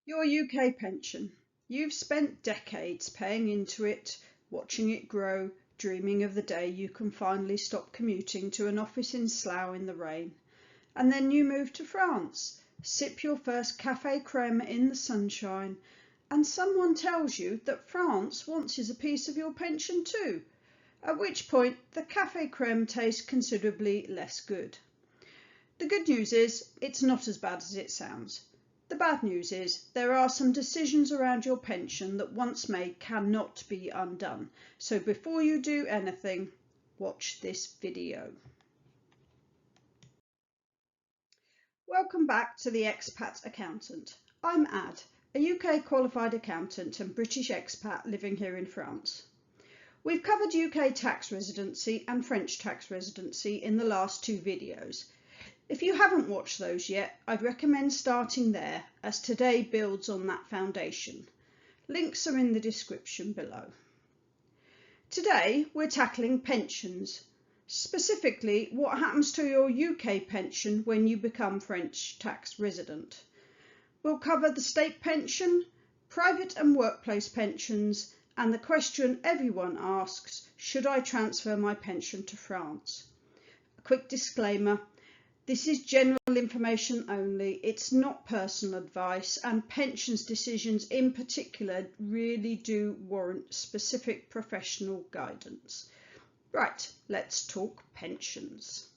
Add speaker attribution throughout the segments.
Speaker 1: Your UK pension. You've spent decades paying into it, watching it grow, dreaming of the day you can finally stop commuting to an office in Slough in the rain. And then you move to France, sip your first café crème in the sunshine, and someone tells you that France wants a piece of your pension too, at which point the café crème tastes considerably less good. The good news is it's not as bad as it sounds. The bad news is there are some decisions around your pension that once made cannot be undone. So before you do anything, watch this video. Welcome back to the Expat Accountant. I'm Ad, a UK qualified accountant and British expat living here in France. We've covered UK tax residency and French tax residency in the last two videos. If you haven't watched those yet, I'd recommend starting there, as today builds on that foundation. Links are in the description below. Today we're tackling pensions, specifically what happens to your UK pension when you become French tax resident. We'll cover the state pension, private and workplace pensions, and the question everyone asks, should I transfer my pension to France? A quick disclaimer. This is general information only, it's not personal advice, and pensions decisions in particular really do warrant specific professional guidance. Right, let's talk pensions.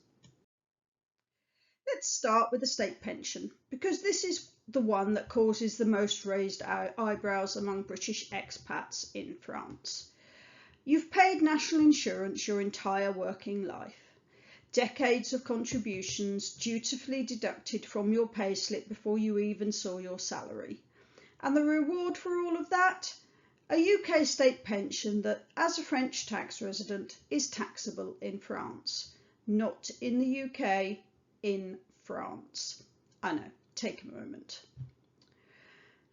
Speaker 1: Let's start with the state pension, because this is the one that causes the most raised eyebrows among British expats in France. You've paid national insurance your entire working life. Decades of contributions dutifully deducted from your payslip before you even saw your salary. And the reward for all of that? A UK state pension that, as a French tax resident, is taxable in France. Not in the UK, in France. I know, take a moment.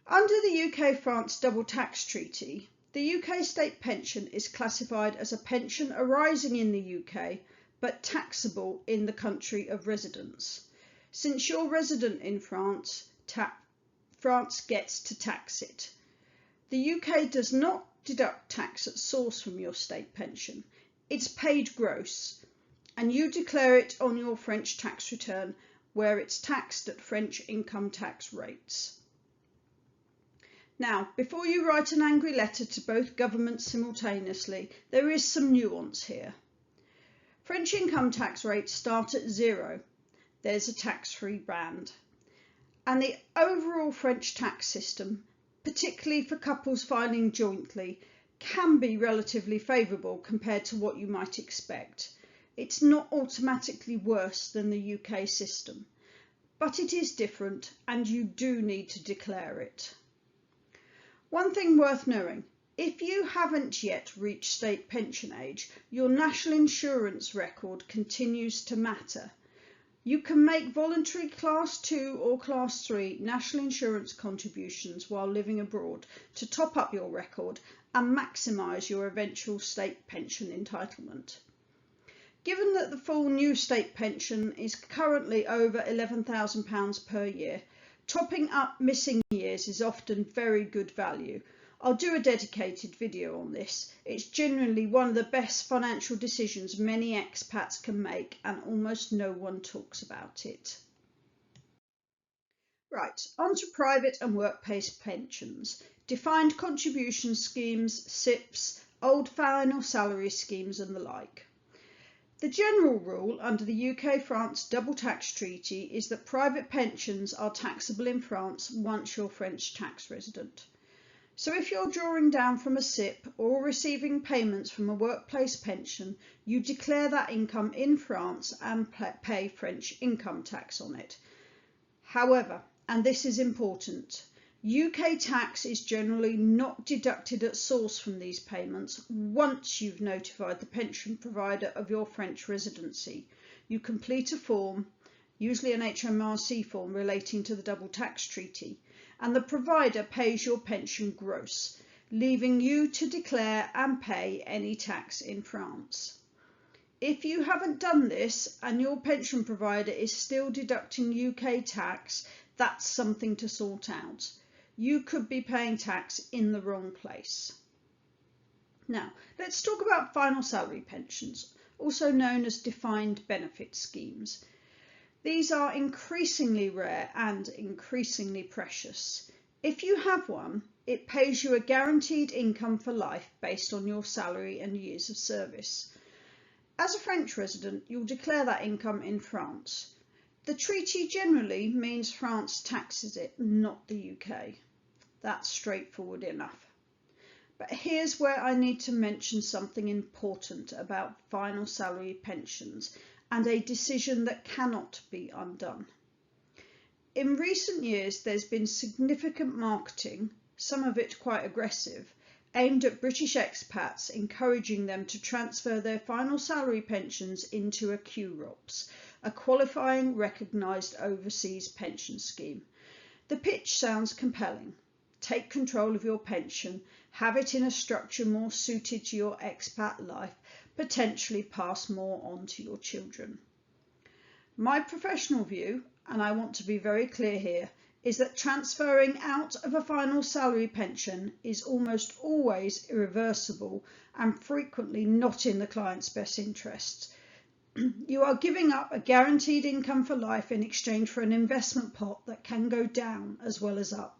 Speaker 1: Under the UK-France double tax treaty, the UK state pension is classified as a pension arising in the UK but taxable in the country of residence. Since you're resident in France, France gets to tax it. The UK does not deduct tax at source from your state pension. It's paid gross, and you declare it on your French tax return where it's taxed at French income tax rates. Now, before you write an angry letter to both governments simultaneously, there is some nuance here. French income tax rates start at 0. There's a tax-free band. And the overall French tax system, particularly for couples filing jointly, can be relatively favourable compared to what you might expect. It's not automatically worse than the UK system, but it is different and you do need to declare it. One thing worth knowing. If you haven't yet reached state pension age, your national insurance record continues to matter. You can make voluntary Class 2 or Class 3 national insurance contributions while living abroad to top up your record and maximise your eventual state pension entitlement. Given that the full new state pension is currently over £11,000 per year, topping up missing years is often very good value. I'll do a dedicated video on this. It's genuinely one of the best financial decisions many expats can make and almost no one talks about it. Right, on to private and workplace pensions, defined contribution schemes, SIPs, old final salary schemes and the like. The general rule under the UK-France double tax treaty is that private pensions are taxable in France once you're French tax resident. So if you're drawing down from a SIP or receiving payments from a workplace pension, you declare that income in France and pay French income tax on it. However, and this is important, UK tax is generally not deducted at source from these payments once you've notified the pension provider of your French residency. You complete a form, usually an HMRC form relating to the double tax treaty, and the provider pays your pension gross, leaving you to declare and pay any tax in France. If you haven't done this and your pension provider is still deducting UK tax, that's something to sort out. you could be paying tax in the wrong place. Now, let's talk about final salary pensions, also known as defined benefit schemes. These are increasingly rare and increasingly precious. If you have one, it pays you a guaranteed income for life based on your salary and years of service. As a French resident, you'll declare that income in France. The treaty generally means France taxes it, not the UK. That's straightforward enough. But here's where I need to mention something important about final salary pensions and a decision that cannot be undone. In recent years, there's been significant marketing, some of it quite aggressive, aimed at British expats, encouraging them to transfer their final salary pensions into a QROPS, a qualifying recognised overseas pension scheme. The pitch sounds compelling. Take control of your pension, have it in a structure more suited to your expat life, potentially pass more on to your children. My professional view, and I want to be very clear here, is that transferring out of a final salary pension is almost always irreversible and frequently not in the client's best interests. You are giving up a guaranteed income for life in exchange for an investment pot that can go down as well as up.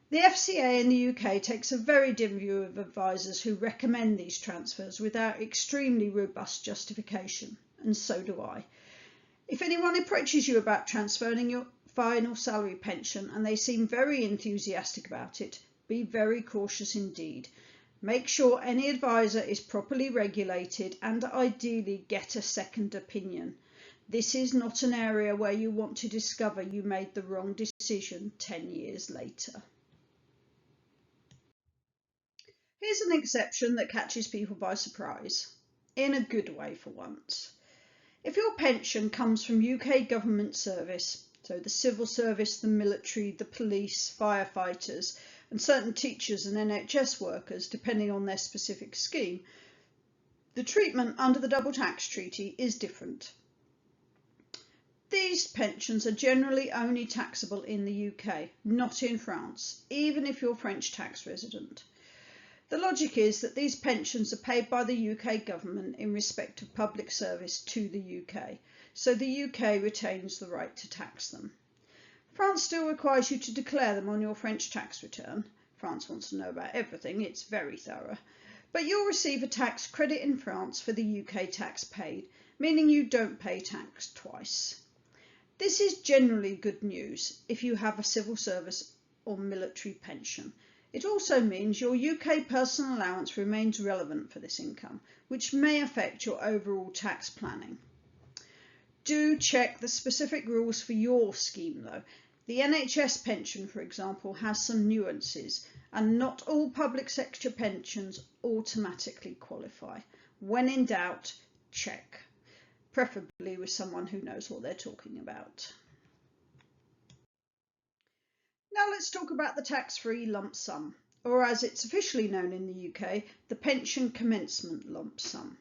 Speaker 1: The FCA in the UK takes a very dim view of advisors who recommend these transfers without extremely robust justification, and so do I. If anyone approaches you about transferring your final salary pension and they seem very enthusiastic about it, be very cautious indeed. Make sure any advisor is properly regulated and ideally get a second opinion. This is not an area where you want to discover you made the wrong decision 10 years later. Here's an exception that catches people by surprise, in a good way for once. If your pension comes from UK government service, so the civil service, the military, the police, firefighters, and certain teachers and NHS workers, depending on their specific scheme, the treatment under the double tax treaty is different. These pensions are generally only taxable in the UK, not in France, even if you're French tax resident. The logic is that these pensions are paid by the UK government in respect of public service to the UK, so the UK retains the right to tax them. France still requires you to declare them on your French tax return. France wants to know about everything, it's very thorough. But you'll receive a tax credit in France for the UK tax paid, meaning you don't pay tax twice. This is generally good news if you have a civil service or military pension. It also means your UK personal allowance remains relevant for this income, which may affect your overall tax planning. Do check the specific rules for your scheme though. The NHS pension, for example, has some nuances, and not all public sector pensions automatically qualify. When in doubt, check, preferably with someone who knows what they're talking about. Now let's talk about the tax-free lump sum, or as it's officially known in the UK, the pension commencement lump sum.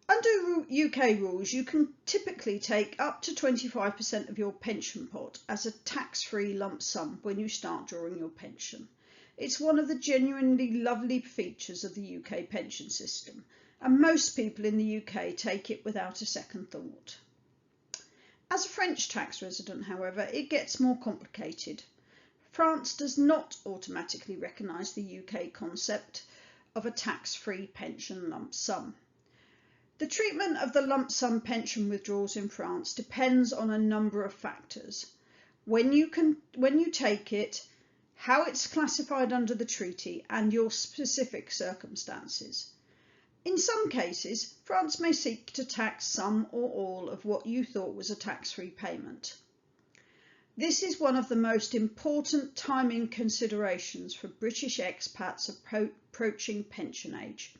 Speaker 1: Under UK rules, you can typically take up to 25% of your pension pot as a tax-free lump sum when you start drawing your pension. It's one of the genuinely lovely features of the UK pension system, and most people in the UK take it without a second thought. As a French tax resident, however, it gets more complicated. France does not automatically recognise the UK concept of a tax-free pension lump sum. The treatment of the lump sum pension withdrawals in France depends on a number of factors. When you take it, how it's classified under the treaty, and your specific circumstances. In some cases, France may seek to tax some or all of what you thought was a tax-free payment. This is one of the most important timing considerations for British expats approaching pension age.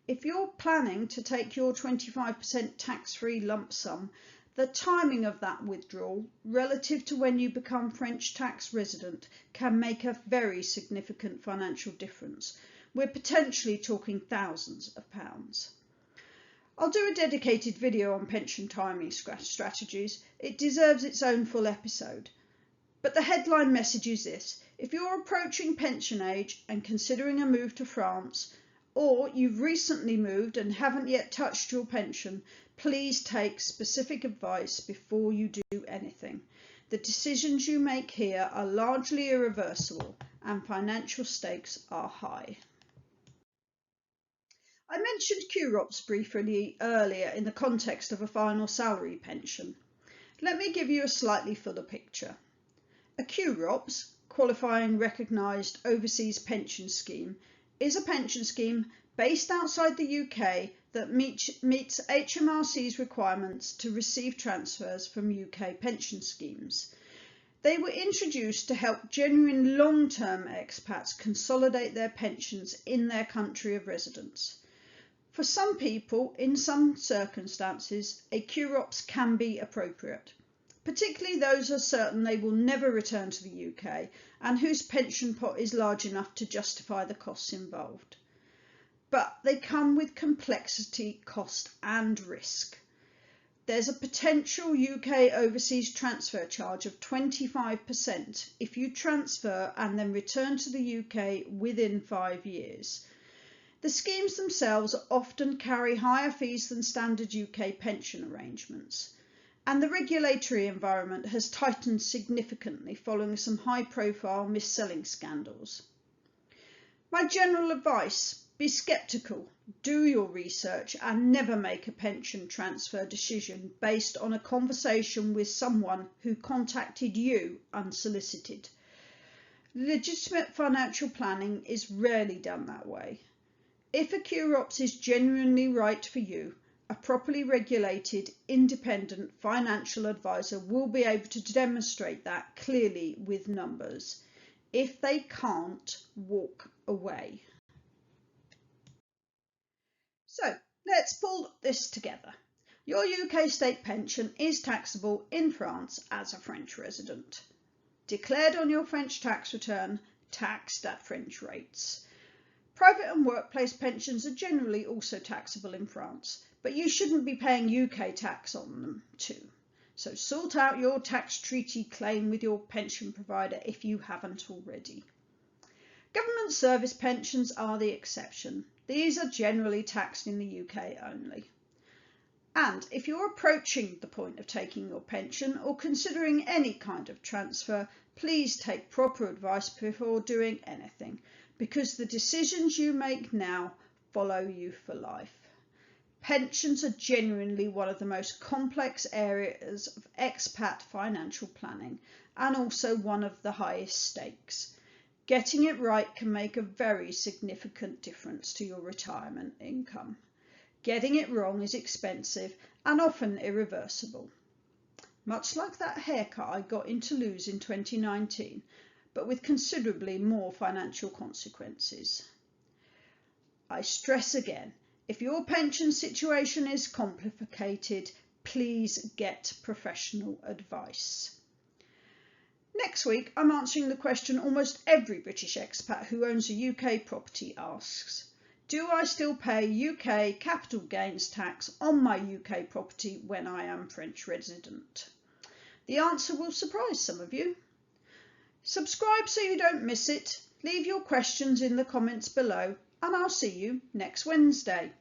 Speaker 1: If you're planning to take your 25% tax-free lump sum, the timing of that withdrawal relative to when you become French tax resident can make a very significant financial difference. We're potentially talking thousands of pounds. I'll do a dedicated video on pension timing strategies. It deserves its own full episode. But the headline message is this: if you're approaching pension age and considering a move to France, or you've recently moved and haven't yet touched your pension, please take specific advice before you do anything. The decisions you make here are largely irreversible and financial stakes are high. I mentioned QROPS briefly earlier in the context of a final salary pension. Let me give you a slightly fuller picture. A QROPS, Qualifying Recognised Overseas Pension Scheme, is a pension scheme based outside the UK that meets HMRC's requirements to receive transfers from UK pension schemes. They were introduced to help genuine long-term expats consolidate their pensions in their country of residence. For some people, in some circumstances, a QROPS can be appropriate, particularly those who are certain they will never return to the UK and whose pension pot is large enough to justify the costs involved. But they come with complexity, cost and risk. There's a potential UK overseas transfer charge of 25% if you transfer and then return to the UK within 5 years. The schemes themselves often carry higher fees than standard UK pension arrangements, and the regulatory environment has tightened significantly following some high-profile mis-selling scandals. My general advice: be sceptical, do your research and never make a pension transfer decision based on a conversation with someone who contacted you unsolicited. Legitimate financial planning is rarely done that way. If a QROPS is genuinely right for you, a properly regulated, independent financial advisor will be able to demonstrate that clearly with numbers. If they can't, walk away. So let's pull this together. Your UK state pension is taxable in France as a French resident. Declared on your French tax return, taxed at French rates. Private and workplace pensions are generally also taxable in France, but you shouldn't be paying UK tax on them too. So sort out your tax treaty claim with your pension provider if you haven't already. Government service pensions are the exception. These are generally taxed in the UK only. And if you're approaching the point of taking your pension or considering any kind of transfer, please take proper advice before doing anything, because the decisions you make now follow you for life. Pensions are genuinely one of the most complex areas of expat financial planning and also one of the highest stakes. Getting it right can make a very significant difference to your retirement income. Getting it wrong is expensive and often irreversible. Much like that haircut I got in Toulouse in 2019, but with considerably more financial consequences. I stress again, if your pension situation is complicated, please get professional advice. Next week, I'm answering the question almost every British expat who owns a UK property asks. Do I still pay UK capital gains tax on my UK property when I am French resident? The answer will surprise some of you. Subscribe so you don't miss it. Leave your questions in the comments below, and I'll see you next Wednesday.